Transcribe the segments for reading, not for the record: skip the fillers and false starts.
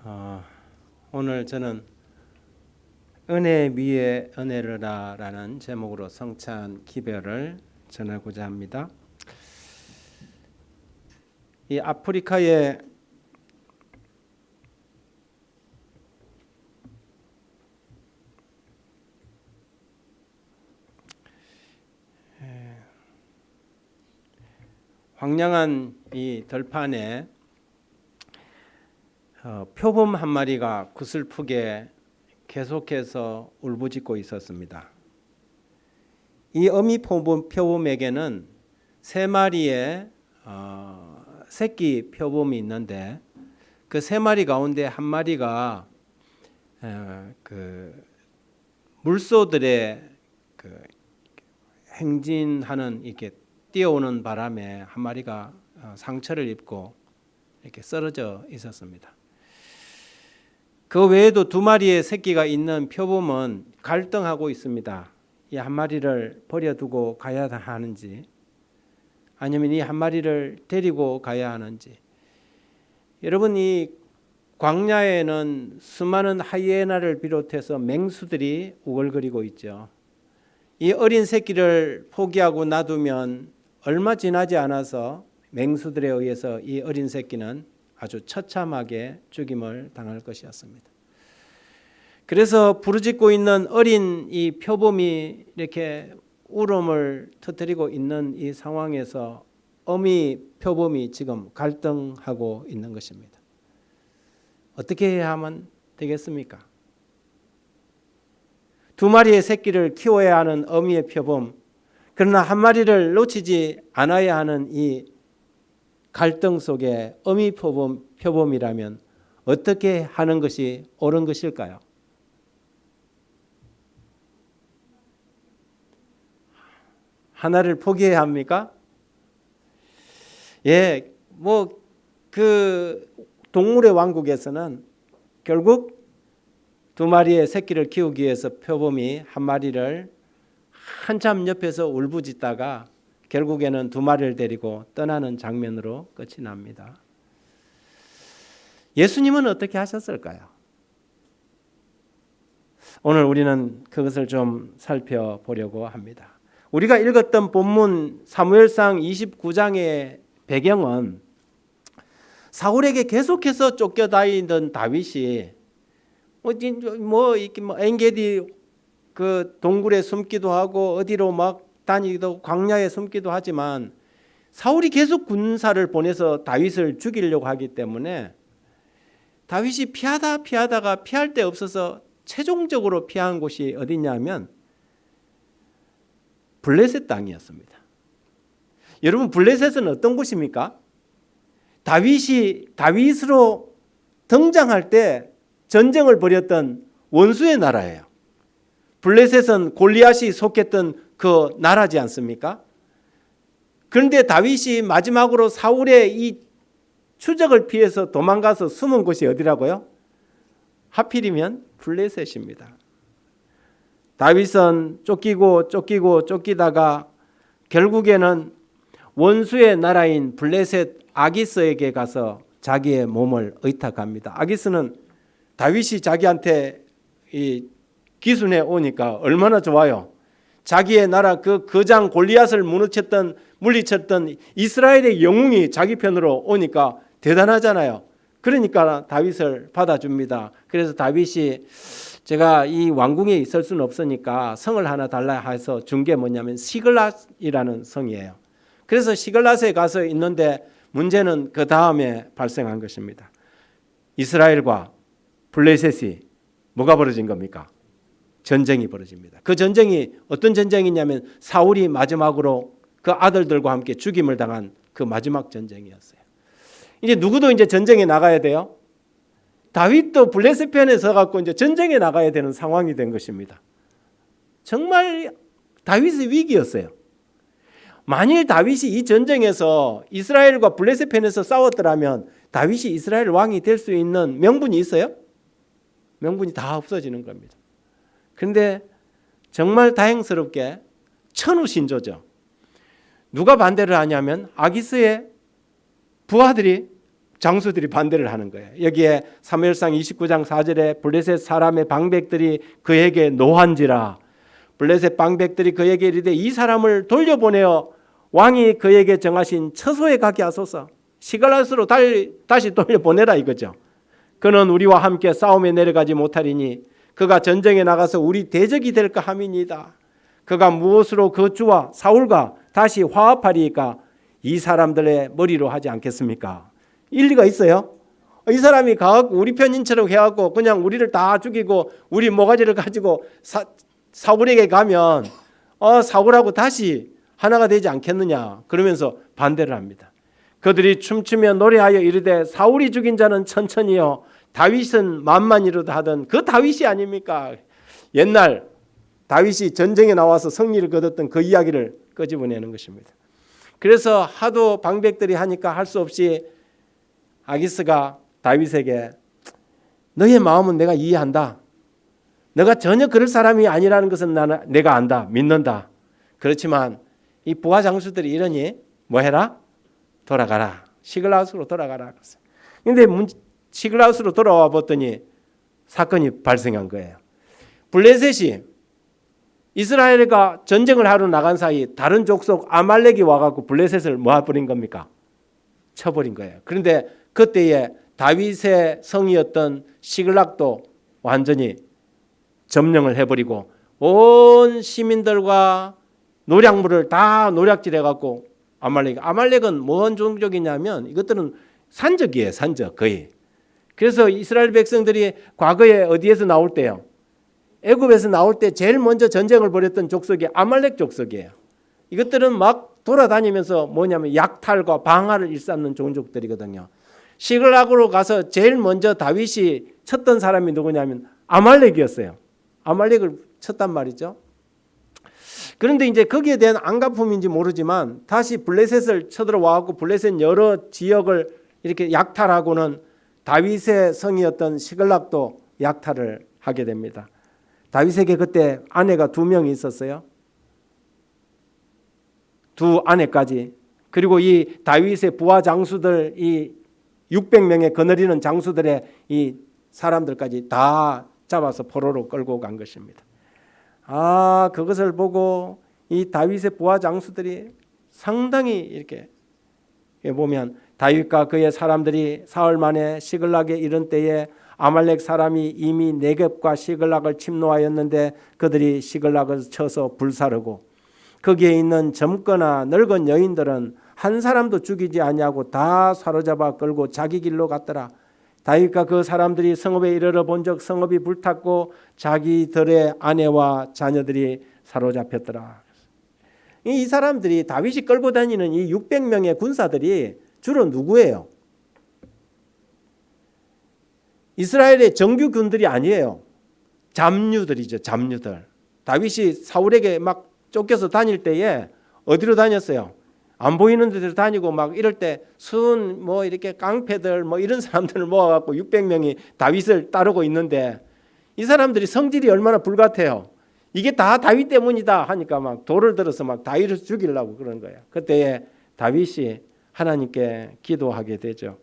어, 오늘 저는 은혜 위에 은혜르라라는 제목으로 성찬 기별을 전하고자 합니다. 이 아프리카의 황량한 이 들판에 표범 한 마리가 구슬프게 계속해서 울부짖고 있었습니다. 이 어미 표범에게는 세 마리의 새끼 표범이 있는데 그 세 마리 가운데 한 마리가 그 물소들의 그 행진하는 이렇게 뛰어오는 바람에 한 마리가 상처를 입고 이렇게 쓰러져 있었습니다. 그 외에도 두 마리의 새끼가 있는 표범은 갈등하고 있습니다. 이 한 마리를 버려두고 가야 하는지 아니면 이 한 마리를 데리고 가야 하는지. 여러분, 이 광야에는 수많은 하이에나를 비롯해서 맹수들이 우글거리고 있죠. 이 어린 새끼를 포기하고 놔두면 얼마 지나지 않아서 맹수들에 의해서 이 어린 새끼는 아주 처참하게 죽임을 당할 것이었습니다. 그래서 부르짖고 있는 어린 이 표범이 이렇게 울음을 터뜨리고 있는 이 상황에서 어미 표범이 지금 갈등하고 있는 것입니다. 어떻게 해야 하면 되겠습니까? 두 마리의 새끼를 키워야 하는 어미의 표범, 그러나 한 마리를 놓치지 않아야 하는 이 갈등 속에 어미 표범이라면 어떻게 하는 것이 옳은 것일까요? 하나를 포기해야 합니까? 예, 그 동물의 왕국에서는 결국 두 마리의 새끼를 키우기 위해서 표범이 한 마리를 한참 옆에서 울부짖다가 결국에는 두 마리를 데리고 떠나는 장면으로 끝이 납니다. 예수님은 어떻게 하셨을까요? 오늘 우리는 그것을 좀 살펴보려고 합니다. 우리가 읽었던 본문 사무엘상 29장의 배경은 사울에게 계속해서 쫓겨다니던 다윗이 엔게디 그 동굴에 숨기도 하고 어디로 막 다니기도 광야에 숨기도 하지만 사울이 계속 군사를 보내서 다윗을 죽이려고 하기 때문에 다윗이 피하다가 피할 데 없어서 최종적으로 피한 곳이 어디냐면 블레셋 땅이었습니다. 여러분, 블레셋은 어떤 곳입니까? 다윗으로 등장할 때 전쟁을 벌였던 원수의 나라예요. 블레셋은 골리앗이 속했던 그 나라지 않습니까? 그런데 다윗이 마지막으로 사울의 이 추적을 피해서 도망가서 숨은 곳이 어디라고요? 하필이면 블레셋입니다. 다윗은 쫓기다가 결국에는 원수의 나라인 블레셋 아기스에게 가서 자기의 몸을 의탁합니다. 아기스는 다윗이 자기한테 이 기순해 오니까 얼마나 좋아요. 자기의 나라 그 거장 골리앗을 물리쳤던 이스라엘의 영웅이 자기 편으로 오니까 대단하잖아요. 그러니까 다윗을 받아줍니다. 그래서 다윗이 제가 이 왕궁에 있을 수는 없으니까 성을 하나 달라 해서 준 게 뭐냐면 시글랏이라는 성이에요. 그래서 시글랏에 가서 있는데 문제는 그 다음에 발생한 것입니다. 이스라엘과 블레셋이 뭐가 벌어진 겁니까? 전쟁이 벌어집니다. 그 전쟁이 어떤 전쟁이냐면 사울이 마지막으로 그 아들들과 함께 죽임을 당한 그 마지막 전쟁이었어요. 이제 누구도 이제 전쟁에 나가야 돼요. 다윗도 블레셋 편에 서갖고 이제 전쟁에 나가야 되는 상황이 된 것입니다. 정말 다윗의 위기였어요. 만일 다윗이 이 전쟁에서 이스라엘과 블레셋 편에서 싸웠더라면 다윗이 이스라엘 왕이 될 수 있는 명분이 있어요? 명분이 다 없어지는 겁니다. 그런데 정말 다행스럽게 천우신조죠. 누가 반대를 하냐면 아기스의 부하들이 장수들이 반대를 하는 거예요. 여기에 사무엘상 29장 4절에 블레셋 사람의 방백들이 그에게 노한지라. 블레셋 방백들이 그에게 이르되 이 사람을 돌려보내어 왕이 그에게 정하신 처소에 가게 하소서. 시갈라스로 다시 돌려보내라 이거죠. 그는 우리와 함께 싸움에 내려가지 못하리니 그가 전쟁에 나가서 우리 대적이 될까 함이니이다. 그가 무엇으로 그 주와 사울과 다시 화합하리이까 이 사람들의 머리로 하지 않겠습니까? 일리가 있어요. 이 사람이 가갖고 우리 편인처럼 해갖고 그냥 우리를 다 죽이고 우리 모가지를 가지고 사울에게 가면 사울하고 다시 하나가 되지 않겠느냐 그러면서 반대를 합니다. 그들이 춤추며 노래하여 이르되 사울이 죽인 자는 천천히요 다윗은 만만이로다 하던 그 다윗이 아닙니까? 옛날 다윗이 전쟁에 나와서 승리를 거뒀던 그 이야기를 끄집어내는 것입니다. 그래서 하도 방백들이 하니까 할 수 없이 아기스가 다윗에게 너의 마음은 내가 이해한다. 너가 전혀 그럴 사람이 아니라는 것은 내가 안다. 믿는다. 그렇지만 이 부하 장수들이 이러니 뭐 해라? 돌아가라. 시글라우스로 돌아가라. 그런데 시글라우스로 돌아와 봤더니 사건이 발생한 거예요. 블레셋이 이스라엘과 전쟁을 하러 나간 사이 다른 족속 아말렉이 와갖고 블레셋을 모아버린 겁니까? 쳐버린 거예요. 그런데 그때에 다윗의 성이었던 시글락도 완전히 점령을 해버리고 온 시민들과 노략물을 다 노략질해갖고 아말렉은 뭔 종족이냐면 이것들은 산적이에요. 산적 거의. 그래서 이스라엘 백성들이 과거에 어디에서 나올 때요? 애굽에서 나올 때 제일 먼저 전쟁을 벌였던 족속이 아말렉 족속이에요. 이것들은 막 돌아다니면서 뭐냐면 약탈과 방화를 일삼는 종족들이거든요. 시글락으로 가서 제일 먼저 다윗이 쳤던 사람이 누구냐면 아말렉이었어요. 아말렉을 쳤단 말이죠. 그런데 이제 거기에 대한 안갚음인지 모르지만 다시 블레셋을 쳐들어와갖고 블레셋 여러 지역을 이렇게 약탈하고는 다윗의 성이었던 시글락도 약탈을 하게 됩니다. 다윗에게 그때 아내가 2명이 있었어요. 2 아내까지. 그리고 이 다윗의 부하 장수들 이 600명의 거느리는 장수들의 이 사람들까지 다 잡아서 포로로 끌고 간 것입니다. 그것을 보고 이 다윗의 부하 장수들이 상당히 이렇게 보면 다윗과 그의 사람들이 사흘 만에 시글락에 이른 때에 아말렉 사람이 이미 네겝과 시글락을 침노하였는데 그들이 시글락을 쳐서 불사르고 거기에 있는 젊거나 늙은 여인들은 한 사람도 죽이지 아니하고 다 사로잡아 끌고 자기 길로 갔더라. 다윗과 그 사람들이 성읍에 이르러 본즉 성읍이 불탔고 자기들의 아내와 자녀들이 사로잡혔더라. 이 사람들이 다윗이 끌고 다니는 이 600명의 군사들이 주로 누구예요? 이스라엘의 정규군들이 아니에요. 잡류들이죠. 잡류들. 다윗이 사울에게 막 쫓겨서 다닐 때에 어디로 다녔어요? 안 보이는 데로 다니고 막 이럴 때 순 뭐 이렇게 깡패들 뭐 이런 사람들을 모아갖고 600명이 다윗을 따르고 있는데 이 사람들이 성질이 얼마나 불같아요. 이게 다 다윗 때문이다 하니까 막 돌을 들어서 막 다윗을 죽이려고 그런 거예요. 그때 다윗이 하나님께 기도하게 되죠.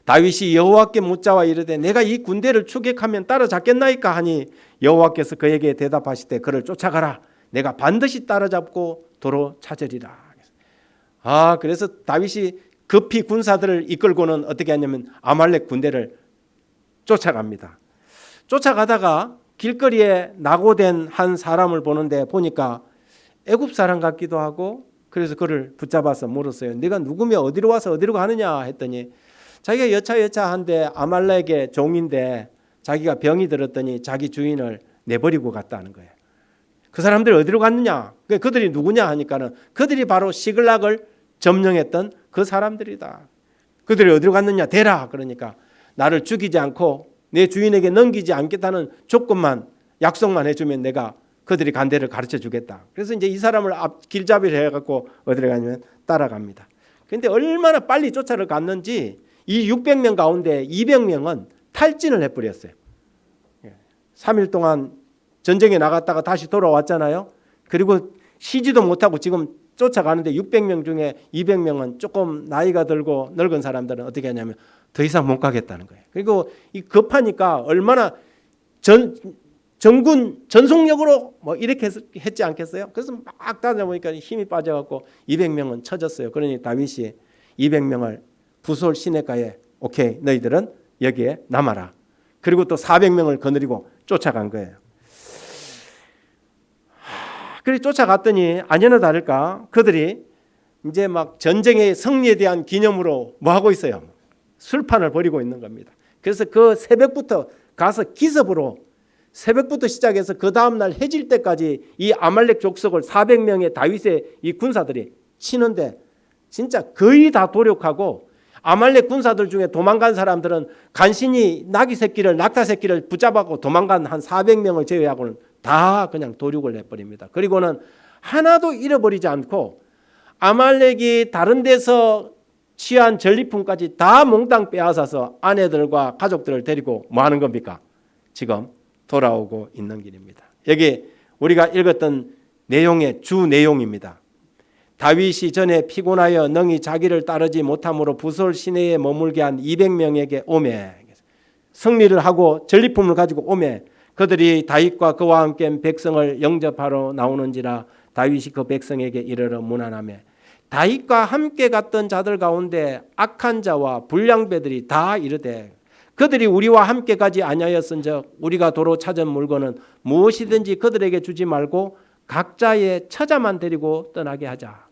다윗이 여호와께 묻자와 이르되 내가 이 군대를 추격하면 따라잡겠나이까 하니 여호와께서 그에게 대답하시되 그를 쫓아가라. 내가 반드시 따라잡고 도로 찾으리라. 그래서 다윗이 급히 군사들을 이끌고는 어떻게 하냐면 아말렉 군대를 쫓아갑니다. 쫓아가다가 길거리에 낙오된 한 사람을 보는데 보니까 애굽 사람 같기도 하고 그래서 그를 붙잡아서 물었어요. 네가 누구며 어디로 와서 어디로 가느냐 했더니 자기가 여차여차한데 아말렉의 종인데 자기가 병이 들었더니 자기 주인을 내버리고 갔다는 거예요. 그 사람들 어디로 갔느냐? 그들이 누구냐 하니까는 그들이 바로 시글락을 점령했던 그 사람들이다. 그들이 어디로 갔느냐? 대라. 그러니까 나를 죽이지 않고 내 주인에게 넘기지 않겠다는 조건만 약속만 해주면 내가 그들이 간 데를 가르쳐 주겠다. 그래서 이제 이 사람을 길잡이를 해갖고 어디로 가냐면 따라갑니다. 그런데 얼마나 빨리 쫓아를 갔는지 이 600명 가운데 200명은 탈진을 해버렸어요. 3일 동안 전쟁에 나갔다가 다시 돌아왔잖아요. 그리고 쉬지도 못하고 지금 쫓아가는데 600명 중에 200명은 조금 나이가 들고 늙은 사람들은 어떻게 하냐면 더 이상 못 가겠다는 거예요. 그리고 이 급하니까 얼마나 전군 전속력으로 뭐 이렇게 했지 않겠어요? 그래서 막 따다 보니까 힘이 빠져갖고 200명은 쳐졌어요. 그러니 다윗이 200명을 부솔 시내가에 오케이 너희들은 여기에 남아라. 그리고 또 400명을 거느리고 쫓아간 거예요. 그리 쫓아갔더니 아니나 다를까 그들이 이제 막 전쟁의 승리에 대한 기념으로 뭐 하고 있어요? 술판을 벌이고 있는 겁니다. 그래서 그 새벽부터 가서 기습으로 새벽부터 시작해서 그 다음날 해질 때까지 이 아말렉 족속을 400명의 다윗의 이 군사들이 치는데 진짜 거의 다 도륙하고 아말렉 군사들 중에 도망간 사람들은 간신히 낙타 새끼를 붙잡고 도망간 한 400명을 제외하고는 다 그냥 도륙을 해버립니다. 그리고는 하나도 잃어버리지 않고 아말렉이 다른 데서 취한 전리품까지 다 몽땅 빼앗아서 아내들과 가족들을 데리고 뭐 하는 겁니까? 지금 돌아오고 있는 길입니다. 여기 우리가 읽었던 내용의 주 내용입니다. 다윗이 전에 피곤하여 능히 자기를 따르지 못함으로 부솔 시내에 머물게 한 200명에게 오매 승리를 하고 전리품을 가지고 오매 그들이 다윗과 그와 함께 백성을 영접하러 나오는지라 다윗이 그 백성에게 이르러 문안하며 다윗과 함께 갔던 자들 가운데 악한 자와 불량배들이 다 이르되 그들이 우리와 함께 가지 아니하였은즉 우리가 도로 찾은 물건은 무엇이든지 그들에게 주지 말고 각자의 처자만 데리고 떠나게 하자.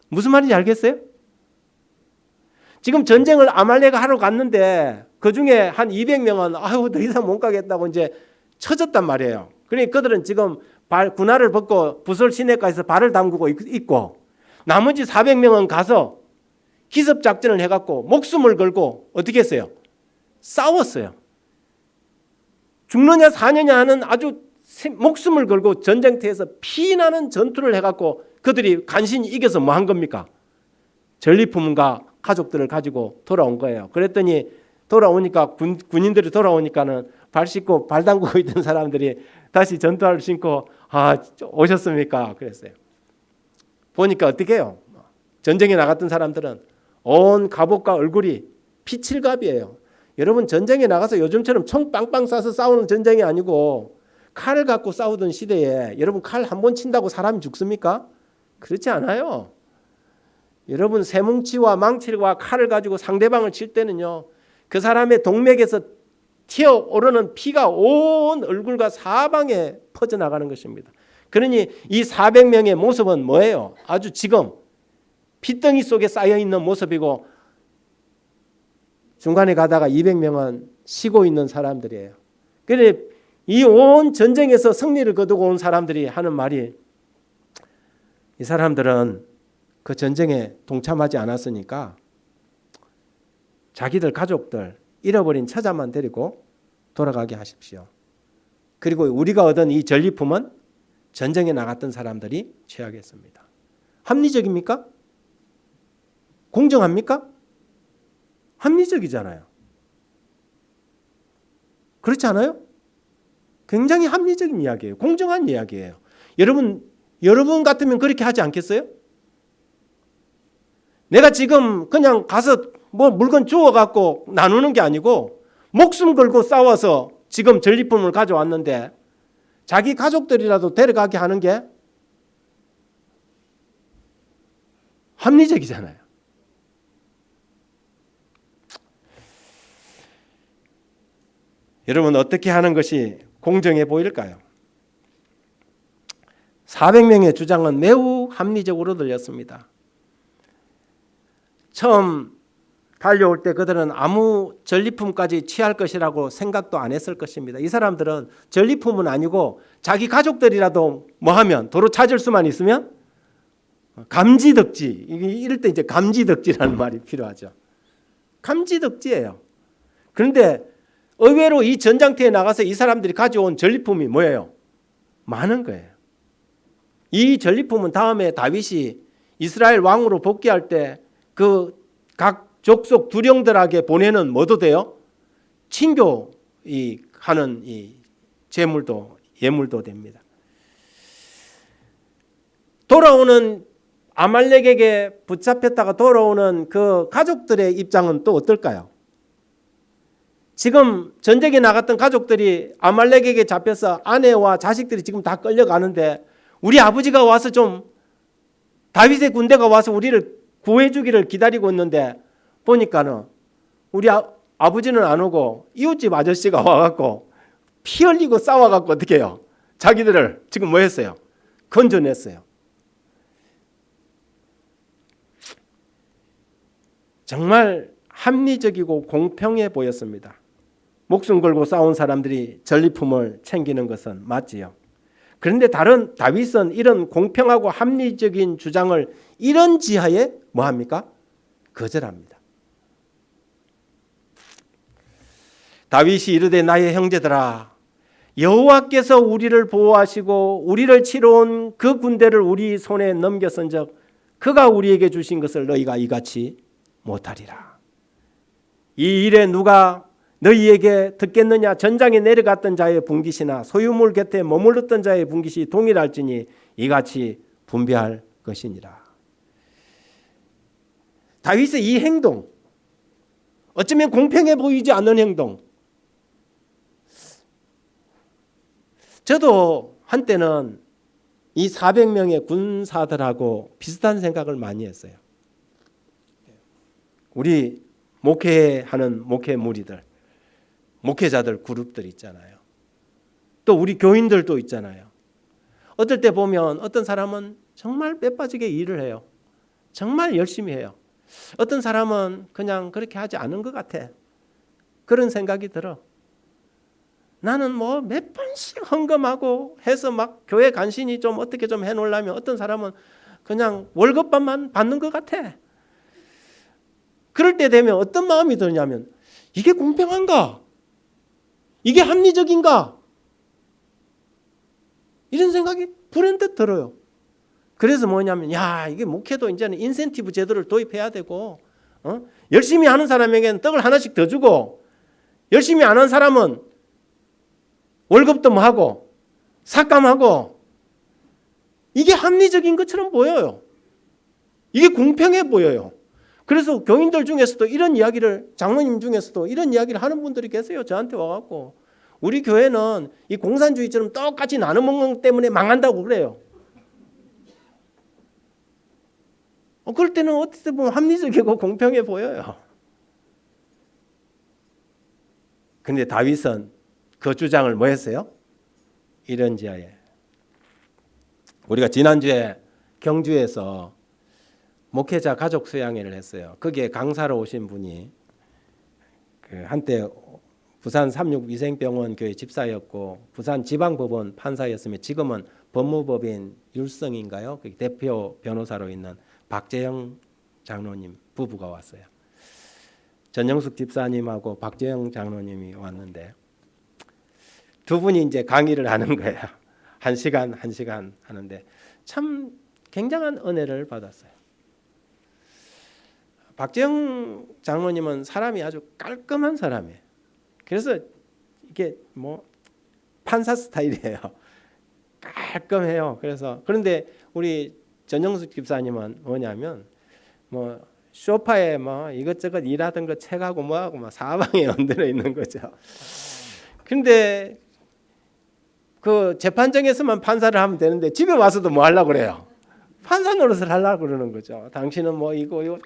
무슨 말인지 알겠어요? 지금 전쟁을 아말렉가 하러 갔는데 그 중에 한 200명은 아유 더 이상 못 가겠다고 이제 쳐졌단 말이에요. 그러니 그들은 지금 군화를 벗고 부솔 시내가에서 발을 담그고 있고 나머지 400명은 가서 기습 작전을 해갖고 목숨을 걸고 어떻게 했어요? 싸웠어요. 죽느냐 사느냐 하는 아주 목숨을 걸고 전쟁터에서 피나는 전투를 해갖고 그들이 간신히 이겨서 뭐 한 겁니까? 전리품과 가족들을 가지고 돌아온 거예요. 그랬더니 돌아오니까 군인들이 돌아오니까는 발 씻고 발 담그고 있던 사람들이 다시 전투화를 신고 오셨습니까? 그랬어요. 보니까 어떻게 해요? 전쟁에 나갔던 사람들은 온 갑옷과 얼굴이 피칠갑이에요. 여러분 전쟁에 나가서 요즘처럼 총 빵빵 쏴서 싸우는 전쟁이 아니고 칼을 갖고 싸우던 시대에 여러분 칼 한 번 친다고 사람이 죽습니까? 그렇지 않아요. 여러분 쇠뭉치와 망치와 칼을 가지고 상대방을 칠 때는요. 그 사람의 동맥에서 튀어오르는 피가 온 얼굴과 사방에 퍼져나가는 것입니다. 그러니 이 400명의 모습은 뭐예요? 아주 지금 피덩이 속에 쌓여있는 모습이고 중간에 가다가 200명은 쉬고 있는 사람들이에요. 그런데 이 온 전쟁에서 승리를 거두고 온 사람들이 하는 말이 이 사람들은 그 전쟁에 동참하지 않았으니까 자기들 가족들 잃어버린 처자만 데리고 돌아가게 하십시오. 그리고 우리가 얻은 이 전리품은 전쟁에 나갔던 사람들이 취하겠습니다. 합리적입니까? 공정합니까? 합리적이잖아요. 그렇지 않아요? 굉장히 합리적인 이야기예요. 공정한 이야기예요. 여러분 같으면 그렇게 하지 않겠어요? 내가 지금 그냥 가서 뭐 물건 주워 갖고 나누는 게 아니고 목숨 걸고 싸워서 지금 전리품을 가져왔는데 자기 가족들이라도 데려가게 하는 게 합리적이잖아요. 여러분 어떻게 하는 것이 공정해 보일까요? 400명의 주장은 매우 합리적으로 들렸습니다. 처음 달려올 때 그들은 아무 전리품까지 취할 것이라고 생각도 안 했을 것입니다. 이 사람들은 전리품은 아니고 자기 가족들이라도 뭐 하면 도로 찾을 수만 있으면 감지덕지, 이럴 때 이제 감지덕지라는 말이 필요하죠. 감지덕지예요. 그런데 의외로 이 전장터에 나가서 이 사람들이 가져온 전리품이 뭐예요? 많은 거예요. 이 전리품은 다음에 다윗이 이스라엘 왕으로 복귀할 때 그 각 족속 두령들에게 보내는 뭐도 돼요? 친교 하는 이 제물도 예물도 됩니다. 돌아오는 아말렉에게 붙잡혔다가 돌아오는 그 가족들의 입장은 또 어떨까요? 지금 전쟁에 나갔던 가족들이 아말렉에게 잡혀서 아내와 자식들이 지금 다 끌려가는데 우리 아버지가 와서 좀 다윗의 군대가 와서 우리를 구해주기를 기다리고 있는데 보니까는 우리 아버지는 안 오고 이웃집 아저씨가 와갖고 피 흘리고 싸워갖고 어떻게 해요? 자기들을 지금 뭐 했어요? 건져냈어요. 정말 합리적이고 공평해 보였습니다. 목숨 걸고 싸운 사람들이 전리품을 챙기는 것은 맞지요. 그런데 다윗은 이런 공평하고 합리적인 주장을 이런 지하에 뭐합니까? 거절합니다. 다윗이 이르되 나의 형제들아 여호와께서 우리를 보호하시고 우리를 치러온 그 군대를 우리 손에 넘겼은즉 그가 우리에게 주신 것을 너희가 이같이 못하리라. 이 일에 누가 너희에게 듣겠느냐? 전장에 내려갔던 자의 분깃이나 소유물 곁에 머물렀던 자의 분깃이 동일할지니 이같이 분배할 것이니라. 다윗의 이 행동, 어쩌면 공평해 보이지 않는 행동, 저도 한때는 이 400명의 군사들하고 비슷한 생각을 많이 했어요. 우리 목회하는 목회 무리들, 목회자들 그룹들 있잖아요. 또 우리 교인들도 있잖아요. 어떨 때 보면 어떤 사람은 정말 빼빠지게 일을 해요. 정말 열심히 해요. 어떤 사람은 그냥 그렇게 하지 않은 것 같아. 그런 생각이 들어. 나는 뭐 몇 번씩 헌금하고 해서 막 교회 간신히 좀 어떻게 좀 해놓으려면 어떤 사람은 그냥 월급만 받는 것 같아. 그럴 때 되면 어떤 마음이 드냐면 이게 공평한가? 이게 합리적인가? 이런 생각이 불현듯 들어요. 그래서 뭐냐면 이게 목회도 이제는 인센티브 제도를 도입해야 되고 열심히 하는 사람에게는 떡을 하나씩 더 주고 열심히 안 하는 사람은 월급도 뭐 하고 삭감하고 이게 합리적인 것처럼 보여요. 이게 공평해 보여요. 그래서 교인들 중에서도 이런 이야기를 장로님 중에서도 이런 이야기를 하는 분들이 계세요. 저한테 와갖고 우리 교회는 이 공산주의처럼 똑같이 나눠 먹는 것 때문에 망한다고 그래요. 그럴 때는 어떻게 보면 합리적이고 공평해 보여요. 그런데 다윗은 그 주장을 뭐 했어요? 이런 지하에 우리가 지난주에 경주에서 목회자 가족 수양회를 했어요. 거기에 강사로 오신 분이 한때 부산 삼육위생병원 교회 집사였고 부산 지방법원 판사였으며 지금은 법무법인 율성인가요? 대표 변호사로 있는 박재영 장로님 부부가 왔어요. 전영숙 집사님하고 박재영 장로님이 왔는데 두 분이 이제 강의를 하는 거예요. 한 시간 하는데 참 굉장한 은혜를 받았어요. 박재영 장로님은 사람이 아주 깔끔한 사람이에요. 그래서 이게 뭐 판사 스타일이에요. 깔끔해요. 그런데 우리 전영숙 집사님은 뭐냐면 뭐 소파에 뭐 이것저것 일하던 거 책하고 뭐하고 막 사방에 얹어 있는 거죠. 그런데 그 재판정에서만 판사를 하면 되는데 집에 와서도 뭐 하려고 그래요? 판사 노릇을 하려고 그러는 거죠. 당신은 뭐 이거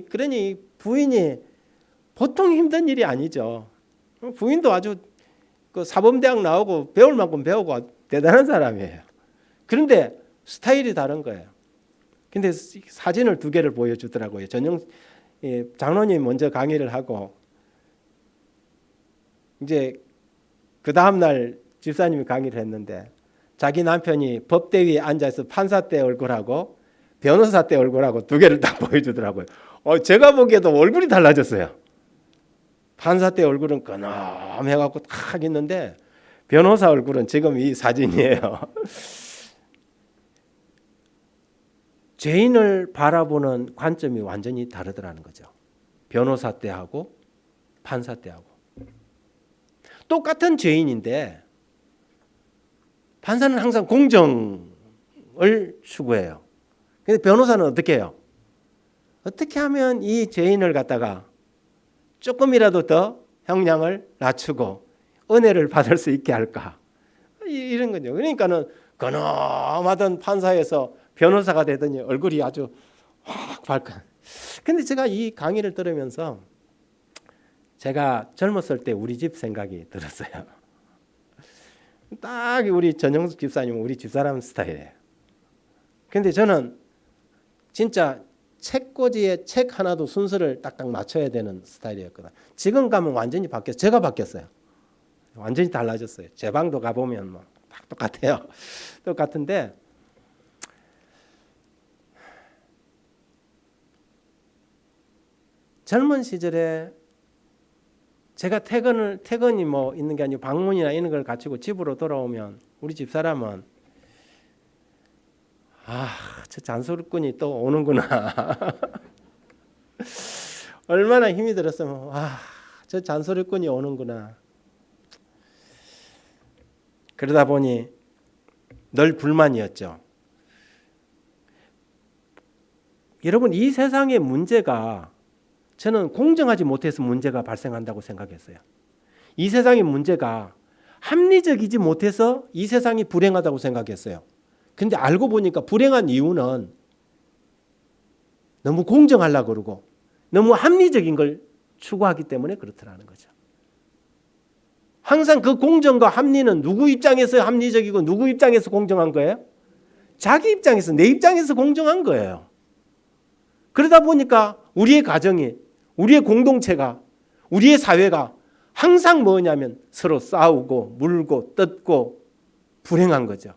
그러니 부인이 보통 힘든 일이 아니죠. 부인도 아주 그 사범대학 나오고 배울 만큼 배우고 대단한 사람이에요. 그런데 스타일이 다른 거예요. 근데 사진을 2개를 보여주더라고요. 장로님 먼저 강의를 하고 이제 그 다음 날 집사님이 강의를 했는데 자기 남편이 법대 위에 앉아서 판사 때 얼굴하고 변호사 때 얼굴하고 2개를 딱 보여주더라고요. 제가 보기에도 얼굴이 달라졌어요. 판사 때 얼굴은 끈엄해갖고 탁 있는데 변호사 얼굴은 지금 이 사진이에요. 죄인을 바라보는 관점이 완전히 다르더라는 거죠. 변호사 때하고 판사 때하고. 똑같은 죄인인데 판사는 항상 공정을 공정을 추구해요. 근데 변호사는 어떻게 해요? 어떻게 하면 이 죄인을 갖다가 조금이라도 더 형량을 낮추고 은혜를 받을 수 있게 할까? 이런 거죠. 그러니까는 근엄하던 판사에서 변호사가 되더니 얼굴이 아주 확 밝아. 근데 제가 이 강의를 들으면서 제가 젊었을 때 우리 집 생각이 들었어요. 딱 우리 전영숙 집사님은 우리 집사람 스타일이에요. 근데 저는 진짜 책꽂이에 책 하나도 순서를 딱딱 맞춰야 되는 스타일이었거든. 지금 가면 완전히 바뀌었어요. 제가 바뀌었어요. 완전히 달라졌어요. 제 방도 가보면 뭐 똑같아요. 똑같은데 젊은 시절에 제가 퇴근이 뭐 있는 게 아니고 방문이나 이런 걸 갖추고 집으로 돌아오면 우리 집사람은 저 잔소리꾼이 또 오는구나. 얼마나 힘이 들었으면 저 잔소리꾼이 오는구나. 그러다 보니 늘 불만이었죠. 여러분, 이 세상의 문제가 저는 공정하지 못해서 문제가 발생한다고 생각했어요. 이 세상의 문제가 합리적이지 못해서 이 세상이 불행하다고 생각했어요. 근데 알고 보니까 불행한 이유는 너무 공정하려고 그러고 너무 합리적인 걸 추구하기 때문에 그렇더라는 거죠. 항상 그 공정과 합리는 누구 입장에서 합리적이고 누구 입장에서 공정한 거예요? 자기 입장에서, 내 입장에서 공정한 거예요. 그러다 보니까 우리의 가정이, 우리의 공동체가, 우리의 사회가 항상 뭐냐면 서로 싸우고 물고 뜯고 불행한 거죠.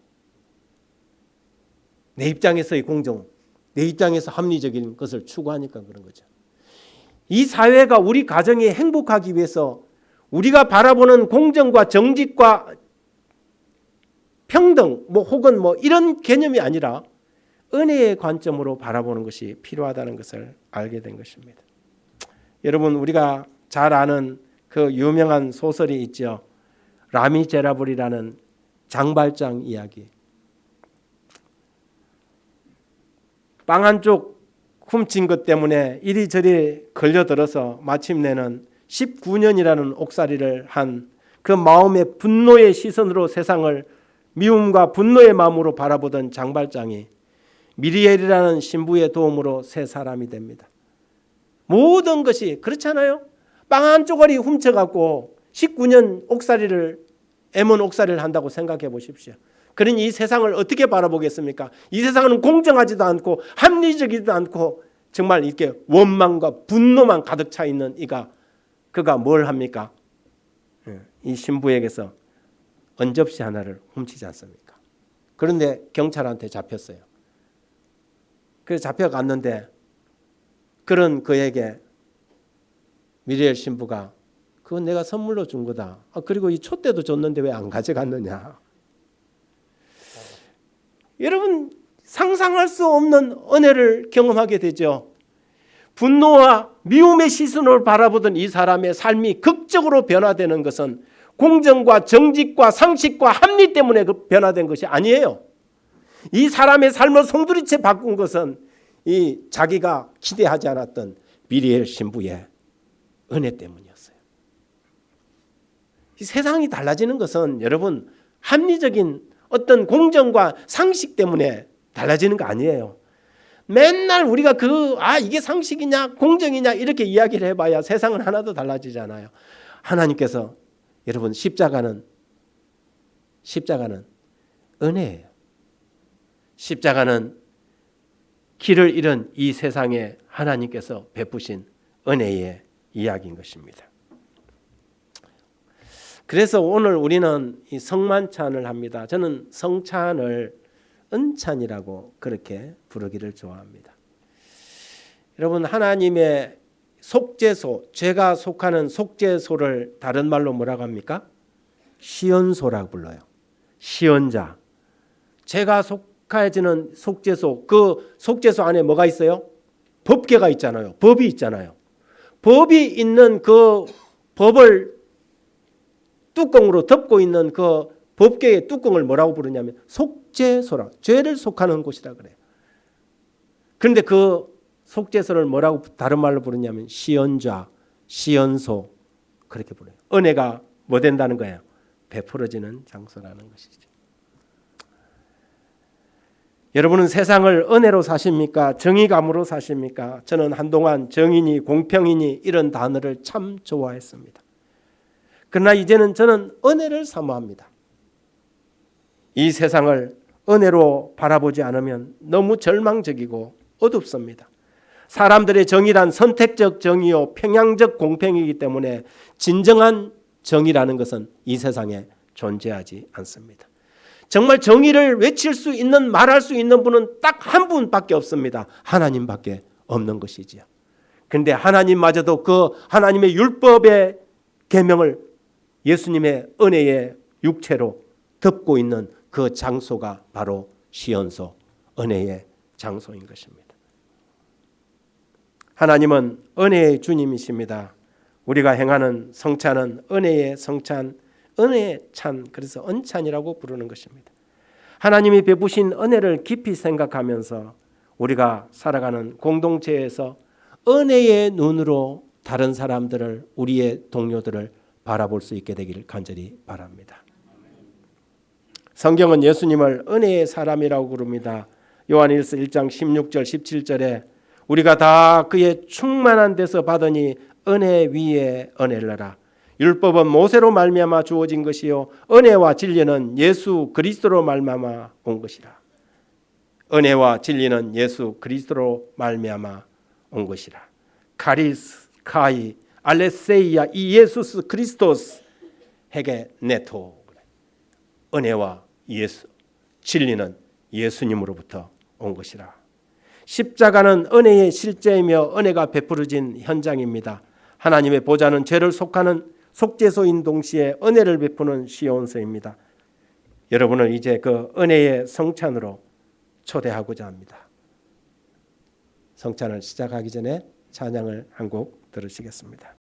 내 입장에서의 공정, 내 입장에서 합리적인 것을 추구하니까 그런 거죠. 이 사회가, 우리 가정이 행복하기 위해서 우리가 바라보는 공정과 정직과 평등, 혹은 이런 개념이 아니라 은혜의 관점으로 바라보는 것이 필요하다는 것을 알게 된 것입니다. 여러분, 우리가 잘 아는 그 유명한 소설이 있죠. 라미제라블이라는 장발장 이야기. 빵 한쪽 훔친 것 때문에 이리저리 걸려들어서 마침내는 19년이라는 옥살이를 한 그 마음의 분노의 시선으로 세상을 미움과 분노의 마음으로 바라보던 장발장이 미리엘이라는 신부의 도움으로 새 사람이 됩니다. 모든 것이 그렇잖아요. 빵 한 쪼가리 훔쳐갖고 19년 옥살이를, 애먼 옥살이를 한다고 생각해 보십시오. 그러니 이 세상을 어떻게 바라보겠습니까? 이 세상은 공정하지도 않고 합리적이지도 않고 정말 이렇게 원망과 분노만 가득 차 있는 그가 뭘 합니까? 이 신부에게서 언접시 하나를 훔치지 않습니까? 그런데 경찰한테 잡혔어요. 그래서 잡혀갔는데 그런 그에게 미리엘 신부가 그건 내가 선물로 준 거다. 그리고 이 촛대도 줬는데 왜 안 가져갔느냐. 여러분, 상상할 수 없는 은혜를 경험하게 되죠. 분노와 미움의 시선으로 바라보던 이 사람의 삶이 극적으로 변화되는 것은 공정과 정직과 상식과 합리 때문에 변화된 것이 아니에요. 이 사람의 삶을 송두리째 바꾼 것은 이 자기가 기대하지 않았던 미리엘 신부의 은혜 때문이었어요. 이 세상이 달라지는 것은 여러분 합리적인 어떤 공정과 상식 때문에 달라지는 거 아니에요. 맨날 우리가 이게 상식이냐 공정이냐 이렇게 이야기를 해봐야 세상은 하나도 달라지지 않아요. 하나님께서 여러분 십자가는 은혜예요. 십자가는 길을 잃은 이 세상에 하나님께서 베푸신 은혜의 이야기인 것입니다. 그래서 오늘 우리는 이 성만찬을 합니다. 저는 성찬을 은찬이라고 그렇게 부르기를 좋아합니다. 여러분, 하나님의 속죄소, 죄가 속하는 속죄소를 다른 말로 뭐라고 합니까? 시언소라고 불러요. 시언자. 죄가 속해지는 속죄소, 그 속죄소 안에 뭐가 있어요? 법궤가 있잖아요. 법이 있잖아요. 법이 있는 그 법을 뚜껑으로 덮고 있는 그 법궤의 뚜껑을 뭐라고 부르냐면 속죄소라, 죄를 속하는 곳이라 그래요. 그런데 그 속죄소를 뭐라고 다른 말로 부르냐면 시언좌, 시언소 그렇게 부르요. 은혜가 뭐 된다는 거예요? 베풀어지는 장소라는 것이죠. 여러분은 세상을 은혜로 사십니까? 정의감으로 사십니까? 저는 한동안 정의니 공평이니 이런 단어를 참 좋아했습니다. 그러나 이제는 저는 은혜를 사모합니다. 이 세상을 은혜로 바라보지 않으면 너무 절망적이고 어둡습니다. 사람들의 정의란 선택적 정의요 평양적 공평이기 때문에 진정한 정의라는 것은 이 세상에 존재하지 않습니다. 정말 정의를 외칠 수 있는 말할 수 있는 분은 딱 한 분밖에 없습니다. 하나님밖에 없는 것이지요. 그런데 하나님마저도 그 하나님의 율법의 계명을 예수님의 은혜의 육체로 덮고 있는 그 장소가 바로 시온소 은혜의 장소인 것입니다. 하나님은 은혜의 주님이십니다. 우리가 행하는 성찬은 은혜의 성찬, 은혜의 찬, 그래서 은찬이라고 부르는 것입니다. 하나님이 베푸신 은혜를 깊이 생각하면서 우리가 살아가는 공동체에서 은혜의 눈으로 다른 사람들을, 우리의 동료들을 바라볼 수 있게 되기를 간절히 바랍니다. 성경은 예수님을 은혜의 사람이라고 부릅니다. 요한일서 1장 16절 17절에 우리가 다 그의 충만한 데서 받으니 은혜 위에 은혜를. 율법은 모세로 말미암아 주어진 것이요 은혜와 진리는 예수 그리스도로 말미암아 온 것이라. 은혜와 진리는 예수 그리스도로 말미암아 온 것이라. 카리스 카이 알레세이아 이 예수스 크리스토스 헤게 네토. 은혜와 예수 진리는 예수님으로부터 온 것이라. 십자가는 은혜의 실제이며 은혜가 베풀어진 현장입니다. 하나님의 보좌는 죄를 속하는 속죄소인 동시에 은혜를 베푸는 시온소입니다. 여러분을 이제 그 은혜의 성찬으로 초대하고자 합니다. 성찬을 시작하기 전에 찬양을 한 곡 들으시겠습니다.